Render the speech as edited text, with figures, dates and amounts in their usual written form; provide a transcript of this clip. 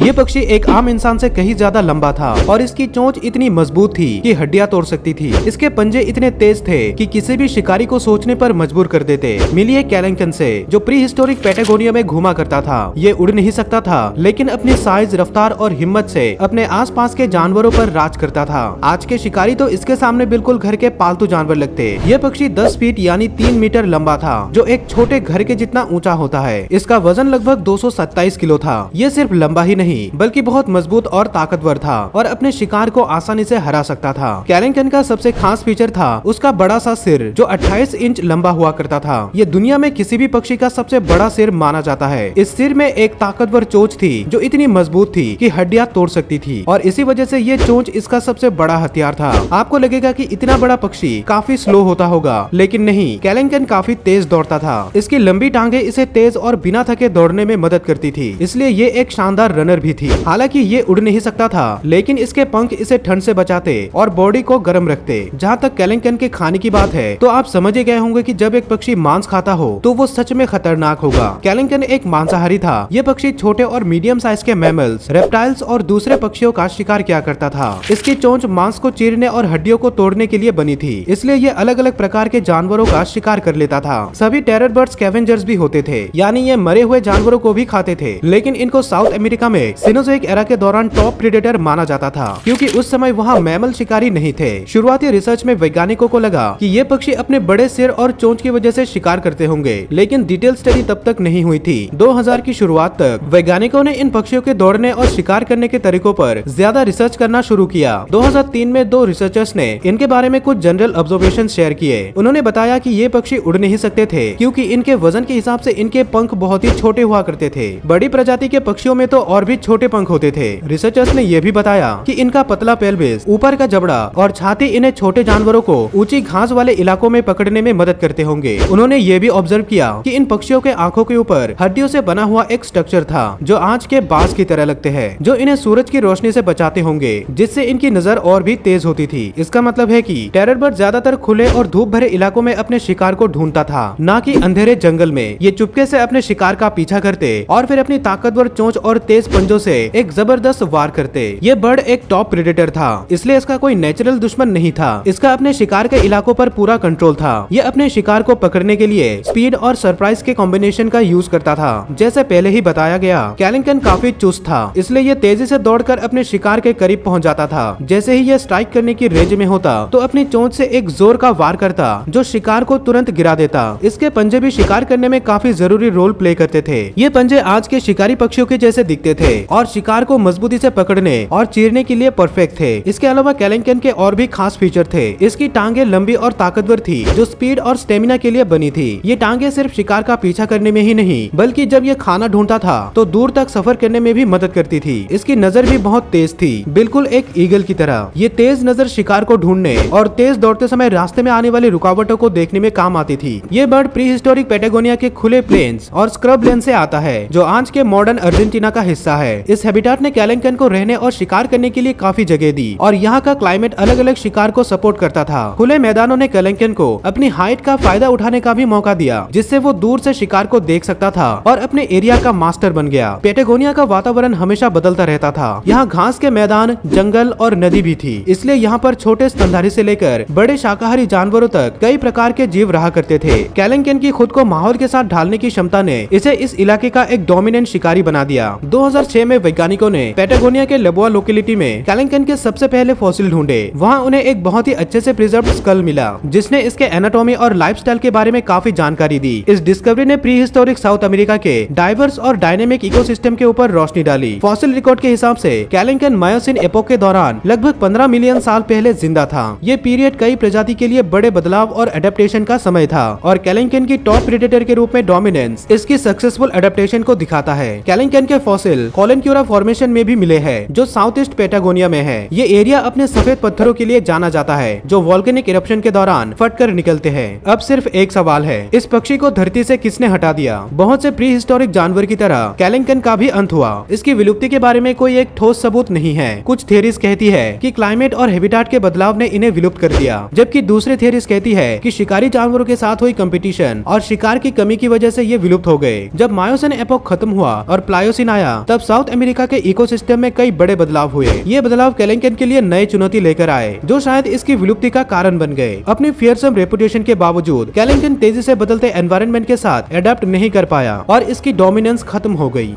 ये पक्षी एक आम इंसान से कहीं ज्यादा लंबा था और इसकी चोंच इतनी मजबूत थी कि हड्डियां तोड़ सकती थी। इसके पंजे इतने तेज थे कि किसी भी शिकारी को सोचने पर मजबूर कर देते। मिलिए केलंकन से, जो प्री हिस्टोरिक पैटागोनिया में घूमा करता था। ये उड़ नहीं सकता था, लेकिन अपनी साइज, रफ्तार और हिम्मत से अपने आसपास के जानवरों पर राज करता था। आज के शिकारी तो इसके सामने बिल्कुल घर के पालतू जानवर लगते। ये पक्षी 10 फीट यानी 3 मीटर लंबा था, जो एक छोटे घर के जितना ऊंचा होता है। इसका वजन लगभग 227 किलो था। ये सिर्फ लंबा ही नहीं बल्कि बहुत मजबूत और ताकतवर था और अपने शिकार को आसानी से हरा सकता था। केलंकन का सबसे खास फीचर था उसका बड़ा सा सिर, जो 28 इंच लंबा हुआ करता था। ये दुनिया में किसी भी पक्षी का सबसे बड़ा सिर माना जाता है। इस सिर में एक ताकतवर चोंच थी जो इतनी मजबूत थी कि हड्डियां तोड़ सकती थी और इसी वजह से ये चोंच इसका सबसे बड़ा हथियार था। आपको लगेगा कि इतना बड़ा पक्षी काफी स्लो होता होगा, लेकिन नहीं, केलंकन काफी तेज दौड़ता था। इसकी लंबी टांगे इसे तेज और बिना थके दौड़ने में मदद करती थी, इसलिए ये एक शानदार रनर भी थी। हालांकि ये उड़ नहीं सकता था, लेकिन इसके पंख इसे ठंड से बचाते और बॉडी को गर्म रखते। जहाँ तक केलंकन के खाने की बात है, तो आप समझ ही गए होंगे कि जब एक पक्षी मांस खाता हो तो वो सच में खतरनाक होगा। केलंकन एक मांसाहारी था। ये पक्षी छोटे और मीडियम साइज के मैमल्स, रेप्टाइल्स और दूसरे पक्षियों का शिकार किया करता था। इसकी चोंच मांस को चीरने और हड्डियों को तोड़ने के लिए बनी थी, इसलिए ये अलग अलग प्रकार के जानवरों का शिकार कर लेता था। सभी टेरर बर्ड स्कैवेंजर्स भी होते थे, यानी ये मरे हुए जानवरों को भी खाते थे, लेकिन इनको साउथ अमेरिका में सिनोज़ोइक एरा के दौरान टॉप प्रेडेटर माना जाता था, क्योंकि उस समय वहाँ मैमल शिकारी नहीं थे। शुरुआती रिसर्च में वैज्ञानिकों को लगा कि ये पक्षी अपने बड़े सिर और चोंच की वजह से शिकार करते होंगे, लेकिन डिटेल स्टडी तब तक नहीं हुई थी। 2000 की शुरुआत तक वैज्ञानिकों ने इन पक्षियों के दौड़ने और शिकार करने के तरीकों पर ज्यादा रिसर्च करना शुरू किया। 2003 में 2 रिसर्चर्स ने इनके बारे में कुछ जनरल ऑब्जर्वेशन शेयर किए। उन्होंने बताया कि ये पक्षी उड़ नहीं सकते थे, क्योंकि इनके वजन के हिसाब से इनके पंख बहुत ही छोटे हुआ करते थे। बड़ी प्रजाति के पक्षियों में तो और भी छोटे पंख होते थे। रिसर्चर्स ने यह भी बताया कि इनका पतला पेल्विस, ऊपर का जबड़ा और छाती इन्हें छोटे जानवरों को ऊंची घास वाले इलाकों में पकड़ने में मदद करते होंगे। उन्होंने ये भी ऑब्जर्व किया कि इन पक्षियों के आंखों के ऊपर हड्डियों से बना हुआ एक स्ट्रक्चर था, जो आज के बांस की तरह लगते हैं, जो इन्हें सूरज की रोशनी से बचाते होंगे, जिससे इनकी नजर और भी तेज होती थी। इसका मतलब है कि टेरर बर्ड ज्यादातर खुले और धूप भरे इलाकों में अपने शिकार को ढूंढता था, न कि अंधेरे जंगल में। ये चुपके से अपने शिकार का पीछा करते और फिर अपनी ताकतवर चोंच और तेज पंजों से एक जबरदस्त वार करते। ये बर्ड एक टॉप प्रेडेटर था, इसलिए इसका कोई नेचुरल दुश्मन नहीं था। इसका अपने शिकार के इलाकों पर पूरा कंट्रोल था। ये अपने शिकार को पकड़ने के लिए स्पीड और सरप्राइज के कॉम्बिनेशन का यूज करता था। जैसे पहले ही बताया गया, केलंकन काफी चुस्त था, इसलिए ये तेजी से दौड़कर अपने शिकार के करीब पहुंच जाता था। जैसे ही ये स्ट्राइक करने की रेंज में होता, तो अपनी चोंच से एक जोर का वार करता, जो शिकार को तुरंत गिरा देता। इसके पंजे भी शिकार करने में काफी जरूरी रोल प्ले करते थे। ये पंजे आज के शिकारी पक्षियों के जैसे दिखते थे और शिकार को मजबूती से पकड़ने और चीरने के लिए परफेक्ट थे। इसके अलावा केलंकन के और भी खास फीचर थे। इसकी टांगे लंबी और ताकतवर थी, जो स्पीड और स्टेमिना के लिए बनी थी। ये टांगे सिर्फ शिकार का पीछा करने में ही नहीं, बल्कि जब ये खाना ढूंढता था तो दूर तक सफर करने में भी मदद करती थी। इसकी नजर भी बहुत तेज थी, बिल्कुल एक ईगल की तरह। ये तेज नजर शिकार को ढूंढने और तेज दौड़ते समय रास्ते में आने वाली रुकावटों को देखने में काम आती थी। ये बर्ड प्री हिस्टोरिक पैटागोनिया के खुले प्लेन्स और स्क्रब लैंड से आता है, जो आज के मॉडर्न अर्जेंटीना का हिस्सा है। इस हैबिटाट ने केलंकन को रहने और शिकार करने के लिए काफी जगह दी और यहाँ का क्लाइमेट अलग अलग शिकार को सपोर्ट करता था। खुले मैदानों ने केलंकन को अपनी हाइट का फायदा उठाने का भी मौका दिया, जिससे वो दूर से शिकार को देख सकता था और अपने एरिया का मास्टर बन गया। पैटागोनिया का वातावरण हमेशा बदलता रहता था। यहाँ घास के मैदान, जंगल और नदी भी थी, इसलिए यहाँ पर छोटे स्तनधारी से लेकर बड़े शाकाहारी जानवरों तक कई प्रकार के जीव रहा करते थे। केलंकन की खुद को माहौल के साथ ढालने की क्षमता ने इसे इस इलाके का एक डोमिनेंट शिकारी बना दिया। 2006 में वैज्ञानिकों ने पैटागोनिया के लेबुआ लोकेलिटी में केलंकन के सबसे पहले फॉसिल ढूंढे। वहाँ उन्हें एक बहुत ही अच्छे से प्रिजर्व्ड स्कल मिला, जिसने इसके एनाटॉमी और लाइफस्टाइल के बारे में काफी जानकारी दी। इस डिस्कवरी ने प्री हिस्टोरिक साउथ अमेरिका के डाइवर्स और डायनेमिक इकोसिस्टम के ऊपर रोशनी डाली। फॉसिल रिकॉर्ड के हिसाब से केलंकन मायोसिन एपोक के दौरान लगभग 15 मिलियन साल पहले जिंदा था। ये पीरियड कई प्रजाति के लिए बड़े बदलाव और एडेप्टेशन का समय था और केलंकन की टॉप प्रेडेटर के रूप में डोमिनेंस इसकी सक्सेसफुल एडेप्टेशन को दिखाता है। केलंकन के फॉसिल कोलनक्यूरा फॉर्मेशन में भी मिले हैं, जो साउथ ईस्ट पैटागोनिया में है। ये एरिया अपने सफेद पत्थरों के लिए जाना जाता है, जो वोल्केनिक इरप्शन के दौरान फटकर निकलते हैं। अब सिर्फ एक सवाल है, इस पक्षी को धरती से किसने हटा दिया? बहुत से प्री हिस्टोरिक जानवर की तरह केलंकन का भी अंत हुआ। इसकी विलुप्ति के बारे में कोई एक ठोस सबूत नहीं है। कुछ थियरीज कहती है कि क्लाइमेट और हैबिटाट के बदलाव ने इन्हें विलुप्त कर दिया, जबकि दूसरी थियरीज कहती है कि शिकारी जानवरों के साथ हुई कंपटीशन और शिकार की कमी की वजह से ये विलुप्त हो गए। जब मायोसिन एपोक खत्म हुआ और प्लायोसिन आया, तब साउथ अमेरिका के इकोसिस्टम में कई बड़े बदलाव हुए। ये बदलाव केलेंकन के लिए नई चुनौती लेकर आए जो शायद इसकी विलुप्ति का कारण बन गए। अपनी फियरसम रेपुटेशन के बावजूद केलेंकन तेजी से बदलते एनवायरनमेंट के साथ अडेप्ट नहीं कर पाया और इसकी डोमिनेंस खत्म हो गई।